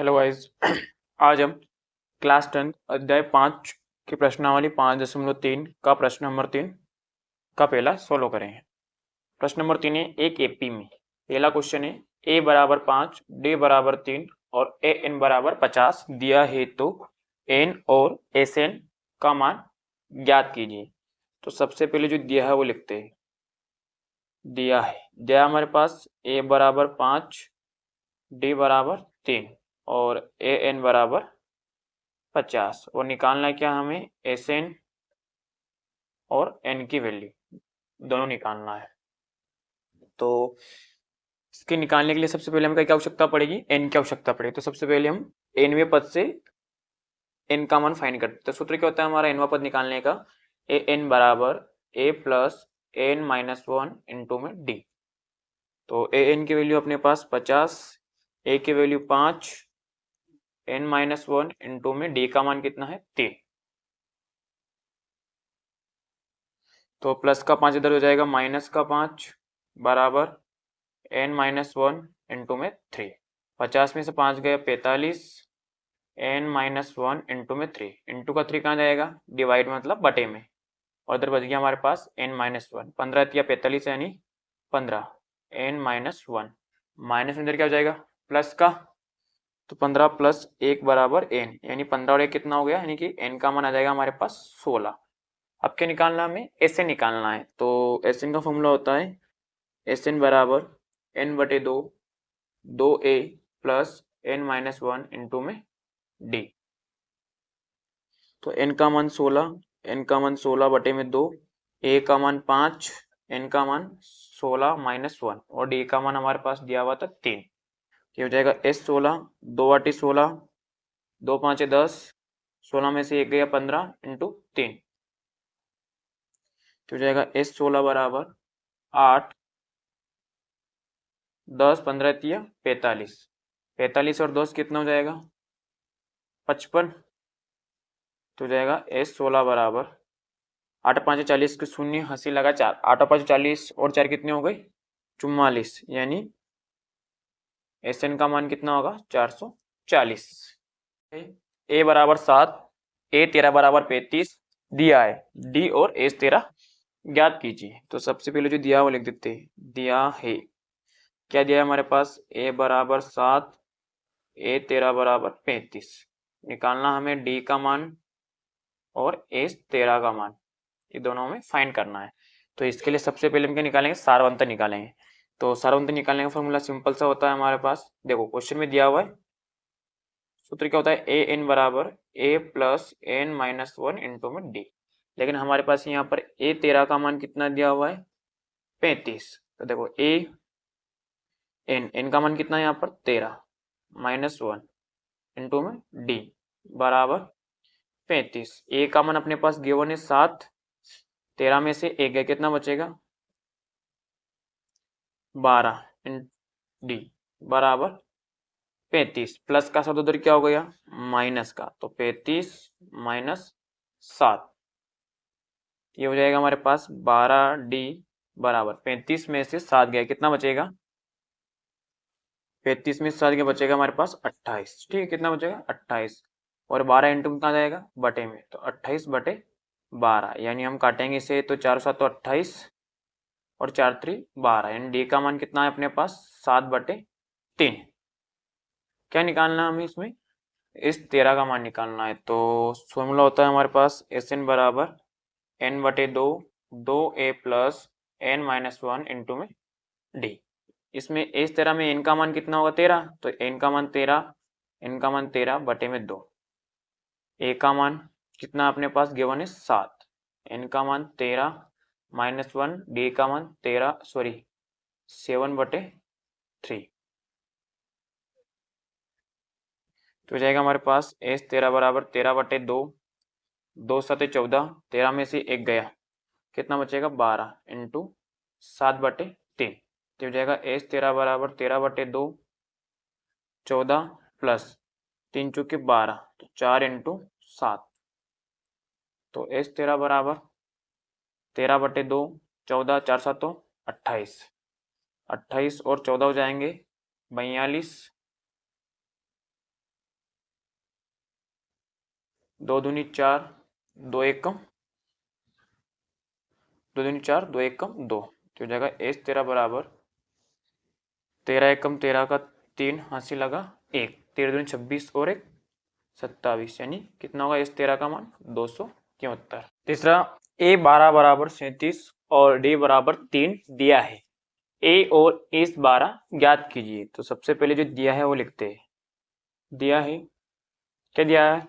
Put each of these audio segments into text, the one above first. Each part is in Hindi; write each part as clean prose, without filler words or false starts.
Hello guys. आज हम क्लास 10 अध्याय 5 की प्रश्नावली 5.3 का प्रश्न नंबर 3 का पहला सोल्व करेंगे। प्रश्न नंबर 3 है एक एपी में पहला क्वेश्चन है ए बराबर 5 डी बराबर 3 और ए एन बराबर 50 दिया है तो एन और एस एन का मान ज्ञात कीजिए। तो सबसे पहले जो दिया है वो लिखते हैं। दिया हमारे पास ए बराबर 5 डी बराबर 3 और ए एन बराबर 50 और निकालना है क्या हमें एस एन और एन की वैल्यू दोनों निकालना है। तो इसके निकालने के लिए सबसे पहले हमें क्या आवश्यकता पड़ेगी, एन की आवश्यकता पड़ेगी। तो सबसे पहले हम एनवें पद से एन का मान फाइंड करते हैं। तो सूत्र क्या होता है हमारा एनवा पद निकालने का, ए एन बराबर A plus N minus one into में डी। तो ए एन की वैल्यू अपने पास 50, ए की value 5, N minus one into में डी का मान कितना है 3। तो प्लस का 5 इधर हो जाएगा, माइनस का 5 बराबर एन माइनस वन इंटू में 3। 50 में से 5 गया 45, एन माइनस वन इंटू में 3। इंटू का 3 कहाँ जाएगा, डिवाइड मतलब बटे में, और इधर बच गया हमारे पास एन माइनस वन। 15 या 45 यानी 15, एन माइनस वन माइनस में इधर क्या हो जाएगा प्लस का, तो 15 प्लस 1 बराबर एन, यानी 15 और 1 कितना हो गया, यानी कि एन का मान आ जाएगा हमारे पास 16। अब क्या निकालना, हमें एस एन निकालना है। तो एस एन का फॉर्मूला होता है एस एन बराबर एन बटे दो, दो A plus N minus one into में डी। तो एन का मान 16, एन का मान 16 बटे में 2, ए का मान 5, एन का मान 16 माइनस वन और डी का मान हमारे पास दिया हुआ था 3। ये हो जाएगा एस 16, 2 × 16, 2 × 5 = 10, 16 में से 1 गया 15 इंटू 3। तो हो जाएगा एस 16 बराबर 8, 10 15 × 45, 45 और 10 कितना हो जाएगा 55। तो हो जाएगा एस 16 बराबर 8 × 5 = 40 के शून्य, हंसी लगा 4, 8 × 5 = 40 और 4 कितने हो गए 44, यानी एस एन का मान कितना होगा 440। ए बराबर 7, ए 13 बराबर 35 दिया है, डी और एस 13 ज्ञात कीजिए। तो सबसे पहले जो दिया वो लिख देते हैं, दिया है क्या दिया है हमारे पास, ए बराबर 7, ए 13 बराबर 35, निकालना हमें डी का मान और एस 13 का मान, ये दोनों में फाइंड करना है। तो इसके लिए सबसे पहले हम क्या निकालेंगे, सारवंत निकालेंगे। तो सारवंत निकालने का फॉर्मूला सिंपल सा होता है हमारे पास, देखो क्वेश्चन में दिया हुआ है, सूत्र क्या होता है ए एन बराबर A plus N minus one into में डी। लेकिन हमारे पास यहाँ पर ए 13 का मान कितना दिया हुआ है 35। तो देखो ए एन का मान कितना है यहाँ पर 13 माइनस वन इंटू में डी बराबर 35। ए का मान अपने पास गिवन है 7, 13 में से 1 गया कितना बचेगा 12 डी बराबर 35, प्लस का शब्द उधर क्या हो गया माइनस का, तो 35 माइनस 7, ये हो जाएगा हमारे पास 12 डी बराबर 35 में से 7 गया कितना बचेगा 35 में 7 गया बचेगा हमारे पास 28। ठीक है, कितना बचेगा 28, और 12 इंटू कहाँ जाएगा बटे में, तो 28 बटे 12, यानी हम काटेंगे इसे तो 4 7 तो 28 और 4 3 12, यानी डी का मान कितना है अपने पास 7/3। क्या निकालना है हमें इसमें, इस 13 का मान निकालना है। तो फॉर्मूला होता है हमारे पास एस एन बराबर एन बटे दो, दो A plus N minus one into में डी। इसमें इस 13 में एन का मान कितना होगा 13, तो एन का मान 13, एन का मान 13 बटे में 2, ए का मान कितना अपने पास गिवन है 7, एन का मान 13 माइनस वन, डी का मान 7/3। तो हो जाएगा हमारे पास एस 13 बराबर 13/2, 2 7 14, 13 में से 1 गया कितना बचेगा 12 इंटू 7/3। तो हो जाएगा एस 13 बराबर 13/2, 14 प्लस 3 चौके 12, तो 4 इंटू 7। तो एस 13 बराबर 13/2, 14 4 7 28, 28 और 14 हो जाएंगे 42, 2 दूनी 4, 2 एकम 2 दूनी 4, 2 एकम 2, तो हो जाएगा एस 13 बराबर 13 एकम 13 का 3 हासिल लगा 1, 13 दूनी 26 और 1 27, यानी कितना होगा एस 13 का मान 273। तीसरा ए 12 बराबर 37 और डी बराबर 3 दिया है, ए और एस 12 ज्ञात कीजिए। तो सबसे पहले जो दिया है वो लिखते हैं। दिया है, क्या दिया है,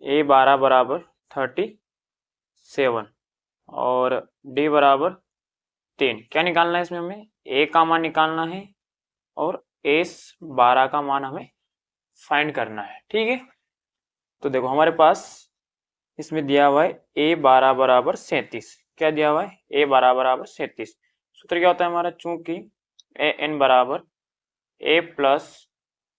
ए 12 बराबर 37 और डी बराबर 3। क्या निकालना है इसमें, हमें ए का मान निकालना है और एस 12 का मान हमें फाइंड करना है, ठीक है। तो देखो हमारे पास इसमें दिया हुआ है ए 12 बराबर 37। क्या दिया हुआ है, ए 12 बराबर 37। सूत्र क्या होता है हमारा, चूंकि ए एन बराबर A plus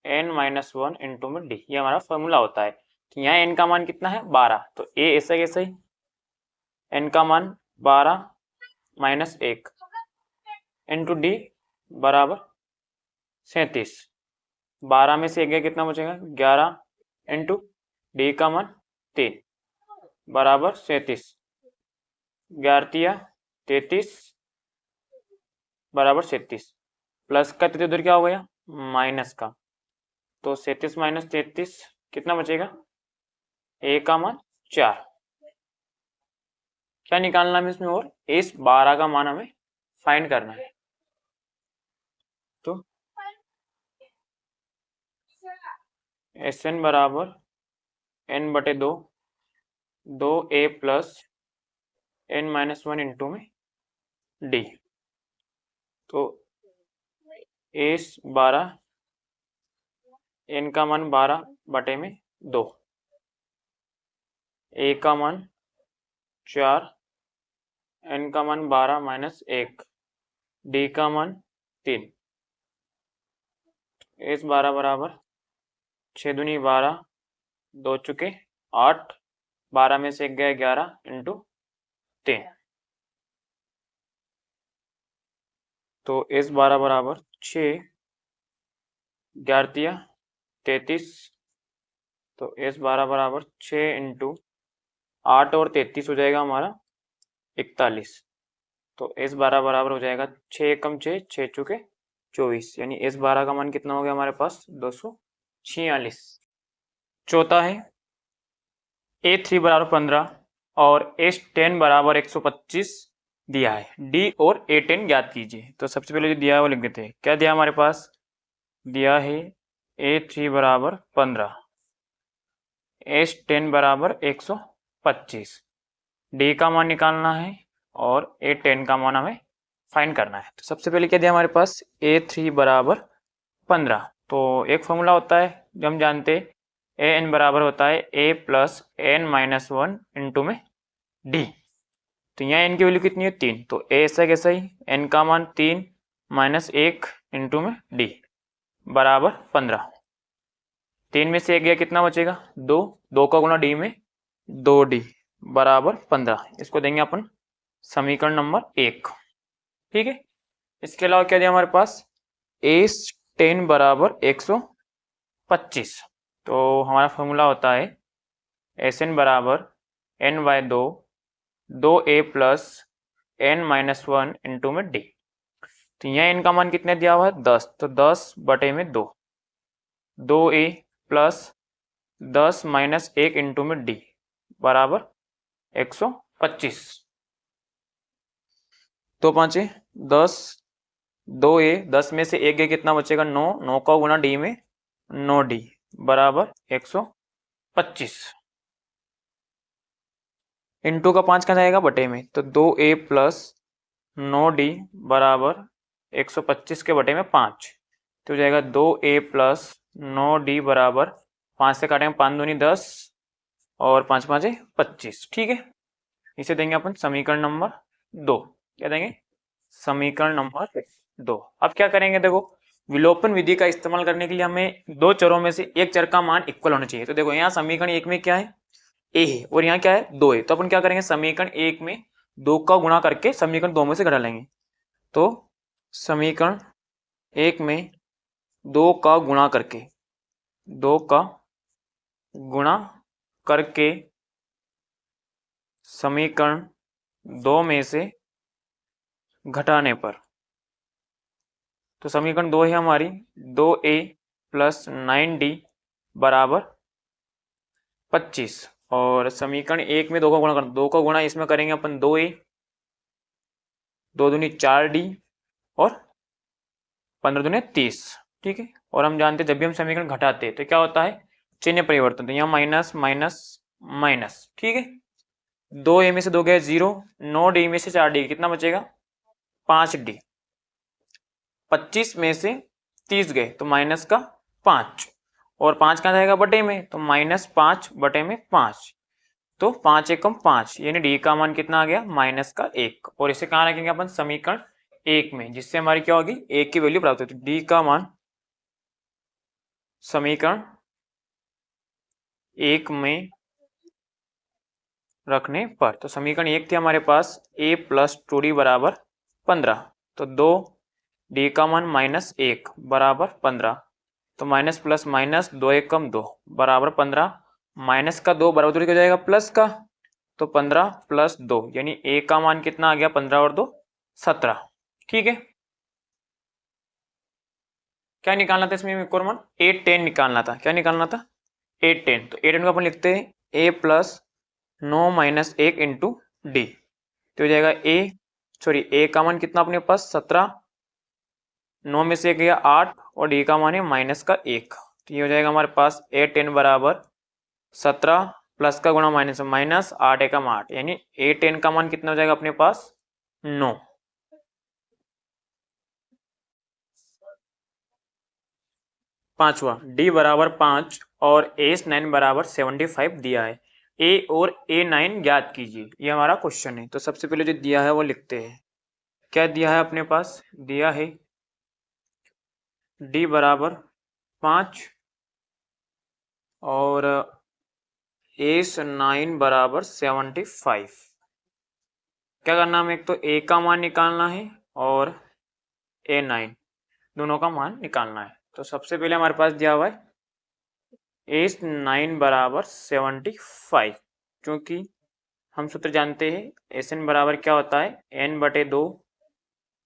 N minus 1 into में डी, ये हमारा फॉर्मूला होता है। तो यहाँ एन का मान कितना है 12, तो ए ऐसा कैसे ही एन का मान 12 माइनस 1 इंटू डी बराबर 37। 12 में से 1 गया कितना बचेगा 11 इंटू डी का मान 3 बराबर 37, 11 33 बराबर 37, प्लस का 33 उधर क्या हो गया माइनस का, तो 37 माइनस 33 कितना बचेगा, ए का मान 4। क्या निकालना है इसमें, और इस 12 का मान हमें फाइंड करना है। तो एस एन बराबर एन बटे 2, 2 ए प्लस एन माइनस 1 इंटू में डी, तो एस 12 एन का मान 12 बटे में 2, ए का मान 4, एन का मान 12 माइनस 1, डी का मान 3, एस 12 बराबर 6 दूनी 12, 2 चुके 8, 12 में से 1 गया 11 इंटू 3, तो एस 12 बराबर 6, 11 33, तो एस 12 बराबर 6 इंटू 8 और 33 हो जाएगा हमारा 41, तो एस 12 बराबर हो जाएगा 6 एकम 6, 6 चुके 24, यानी एस 12 का मान कितना हो गया हमारे पास 246। चौथा है ए 3 बराबर 15 और एस 10 बराबर 125 दिया है, डी और ए 10 ज्ञात कीजिए। तो सबसे पहले जो दिया है वो लिख देते हैं। क्या दिया हमारे पास, दिया है ए 3 बराबर 15, एस 10 बराबर 125, डी का मान निकालना है और ए 10 का मान हमें फाइंड करना है। तो सबसे पहले क्या दिया हमारे पास, ए 3 बराबर 15, तो एक फॉर्मूला होता है जो हम जानते हैं, ए एन बराबर होता है ए प्लस एन माइनस 1 इंटू में डी। तो यहाँ एन की वैल्यू कितनी है 3, तो ए ऐसा कैसा ही एन का मान 3 माइनस 1 इंटू में डी बराबर 15, 3 में से 1 गया कितना बचेगा 2, 2 का गुना डी में 2d बराबर 15, इसको देंगे अपन समीकरण नंबर 1, ठीक है। इसके अलावा क्या दिया हमारे पास, एस 10 बराबर 125, तो हमारा फॉर्मूला होता है एस एन बराबर N by 2, 2a plus N minus 1 into में डी। तो यहाँ एन का मान कितने दिया हुआ है 10, तो 10 बटे में 2, 2a प्लस 10 माइनस 1 इंटू में डी बराबर 125, तो 5 10, 2a 10 में से 1 गया कितना बचेगा 9, 9 का गुना डी में 9d बराबर 125, इंटू का 5 कहाँ जाएगा बटे में, तो 2a प्लस 9d बराबर 125 के बटे में 5, तो हो जाएगा 2a प्लस 9d बराबर 5 से काटेंगे 5 दूनी 10 और 5 5 25, ठीक है। इसे देंगे अपन समीकरण नंबर 2, क्या देंगे समीकरण नंबर 2। अब क्या करेंगे, देखो विलोपन विधि का इस्तेमाल करने के लिए हमें दो चरों में से एक चर का मान इक्वल होना चाहिए। तो देखो यहाँ समीकरण 1 में क्या है ए है और यहाँ क्या है 2 है, तो अपन क्या करेंगे समीकरण 1 में 2 का गुणा करके समीकरण 2 में से घटा लेंगे। तो समीकरण 1 में 2 का गुणा करके 2 का गुणा करके समीकरण 2 में से घटाने पर। तो समीकरण 2 है हमारी 2a प्लस 9d बराबर 25 और समीकरण 1 में 2 का गुणा करना, 2 का गुणा इसमें करेंगे अपन 2a, 2 दूनी 4d और 15 दूनी 30। ठीक है, और हम जानते हैं जब भी हम समीकरण घटाते हैं तो क्या होता है, चिन्ह परिवर्तन, तो यहाँ माइनस माइनस माइनस। ठीक है, 2a में से 2 गया 0, 9d में से 4d कितना बचेगा 5d, 25 में से 30 गए तो माइनस का 5 और 5 कहाँ जाएगा बटे में, तो माइनस 5 बटे में 5, तो 5 एकम 5 यानी डी का मान कितना आ गया माइनस का 1। और इसे कहाँ रखेंगे अपन समीकरण 1 में, जिससे हमारी क्या होगी 1 की वैल्यू प्राप्त होती है। डी का मान समीकरण 1 में रखने पर, तो समीकरण 1 थे हमारे पास a प्लस 2d बराबर 15, तो 2 डी का मान माइनस 1 बराबर 15, तो माइनस प्लस माइनस 2 एकम 2 बराबर 15, माइनस का 2 बराबर थोड़ी हो जाएगा प्लस का, तो 15 प्लस 2 यानी a का मान कितना आ गया 15 और 2 17। ठीक है, क्या निकालना था इसमें एक और मान 8 10 निकालना था। क्या निकालना था 8 10, तो 8 10 को अपन लिखते हैं a plus 9 minus 1 into D, तो हो जाएगा a का मान कितना अपने पास 17, 9 में से 1 गया 8 और डी का मान है माइनस का 1, तो ये हो जाएगा हमारे पास 8 10 बराबर 17 प्लस का गुणा माइनस माइनस 8 एकम 8 यानी 8 10 का मान कितना हो जाएगा अपने पास 9। पांचवा डी बराबर 5 और A9 बराबर 75 दिया है, ए और A9 ज्ञात कीजिए, ये हमारा क्वेश्चन है। तो सबसे पहले जो दिया है वो लिखते हैं। क्या दिया है अपने पास, दिया है डी बराबर 5 और A9 बराबर 75। क्या करना हमें, एक तो ए का मान निकालना है और A9 दोनों का मान निकालना है। तो सबसे पहले हमारे पास दिया हुआ है A9 बराबर 75, क्योंकि हम सूत्र जानते हैं Sn बराबर क्या होता है n बटे 2,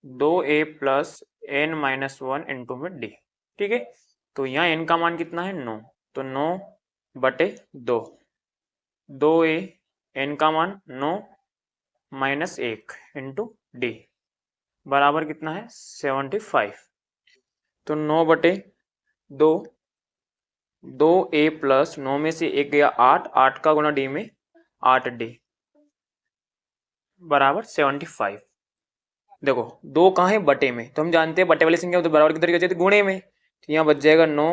2a plus n minus 1 into में डी। ठीक है, तो यहाँ n का मान कितना है 9, तो 9 बटे 2, 2a n का मान 9 माइनस 1 इंटू डी बराबर कितना है 75, तो 9 बटे 2, 2a प्लस 9 में से 1 गया 8, 8 का गुणा डी में 8d बराबर 75। देखो 2 कहाँ है बटे में, तो हम जानते हैं बटे वाली संख्या तो बराबर किधर जाती है गुणे में, तो यहाँ बच जाएगा 9,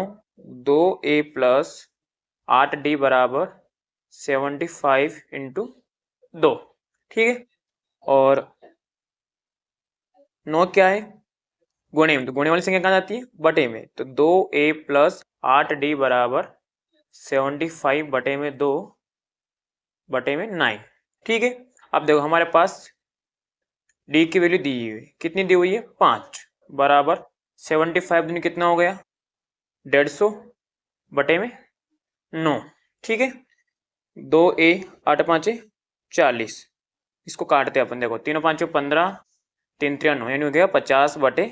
2a प्लस 8d बराबर 75 इंटू 2। ठीक है, और 9 क्या है गुणे में, तो गुणे वाली संख्या कहाँ जाती है बटे में, तो 2a प्लस 8d बराबर 75 बटे में 2 बटे में 9। ठीक है, अब देखो हमारे पास डी की वैल्यू दी हुई है, कितनी दी हुई है 5 बराबर 75 दिन कितना हो गया 150 बटे में 9। ठीक है, 2a 8 5 40, इसको काटते हैं अपन, देखो 3 5 15, 3 3 9 यानी हो गया 50 बटे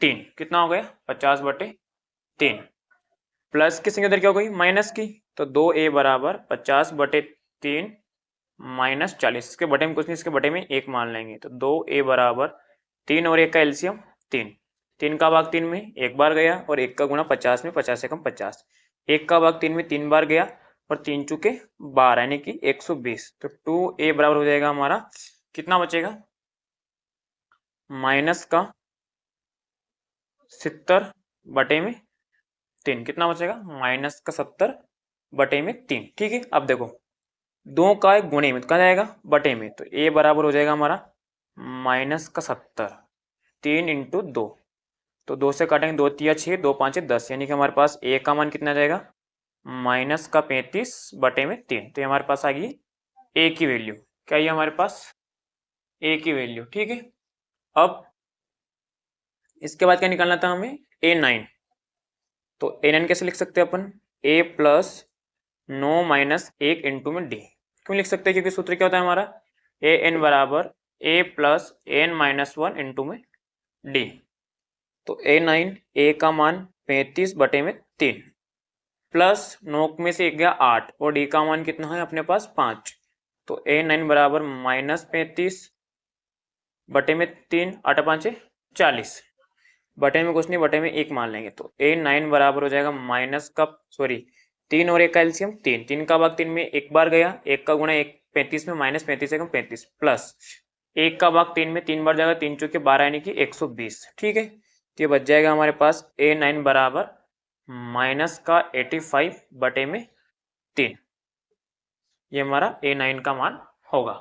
3, कितना हो गया 50 बटे 3, प्लस की संख्या उधर क्या हो गई माइनस की, तो 2a बराबर 50 बटे 3 माइनस 40, इसके बटे में कुछ नहीं, इसके बटे में 1 मान लेंगे, तो 2a बराबर 3 और 1 का एलसीएम 3, 3 का भाग 3 में 1 बार गया और 1 का गुणा 50 में 50 एकम 50, 1 का भाग 3 में 3 बार गया और 3 चुके 12 यानी कि 120, तो 2a बराबर हो जाएगा हमारा कितना बचेगा माइनस का 70 बटे में 3, कितना बचेगा माइनस का 70 बटे में 3। ठीक है, अब देखो 2 का एक गुणे में तो कहाँ जाएगा बटे में, तो a बराबर हो जाएगा हमारा माइनस का 70, 3 इंटू 2, तो 2 से काटेंगे 2 तिया 6, 2 5 10, यानी कि हमारे पास a का मान कितना जाएगा माइनस का 35 बटे में 3, तो ये हमारे पास आ गई a की वैल्यू, क्या ये हमारे पास a की वैल्यू। ठीक है, अब इसके बाद क्या निकालना था हमें A9, तो A9 कैसे लिख सकते हैं अपन a प्लस 9 माइनस 1 इंटू में डी। क्यों लिख सकते हैं, क्योंकि सूत्र क्या होता है हमारा, ए एन बराबर A plus N minus 1 into में डी। तो A9 ए का मान 35/3 प्लस 9 में से 1 गया 8 और डी का मान कितना है अपने पास 5। तो A9 बराबर -35/3 8 5 40 बटे में कुछ नहीं, बटे में 1 मान लेंगे। तो A9 बराबर हो जाएगा माइनस का 3 और 1 का एलसीएम 3 का भाग 3 में एक बार गया, 1 का गुणा 1 35 में माइनस 35 एकम 35 प्लस 1 का भाग 3 में 3 बार जाएगा, 3 चौके 12 यानी कि 120। ठीक है, तो ये बच जाएगा हमारे पास A9 बराबर माइनस का 85/3। ये हमारा A9 का मान होगा।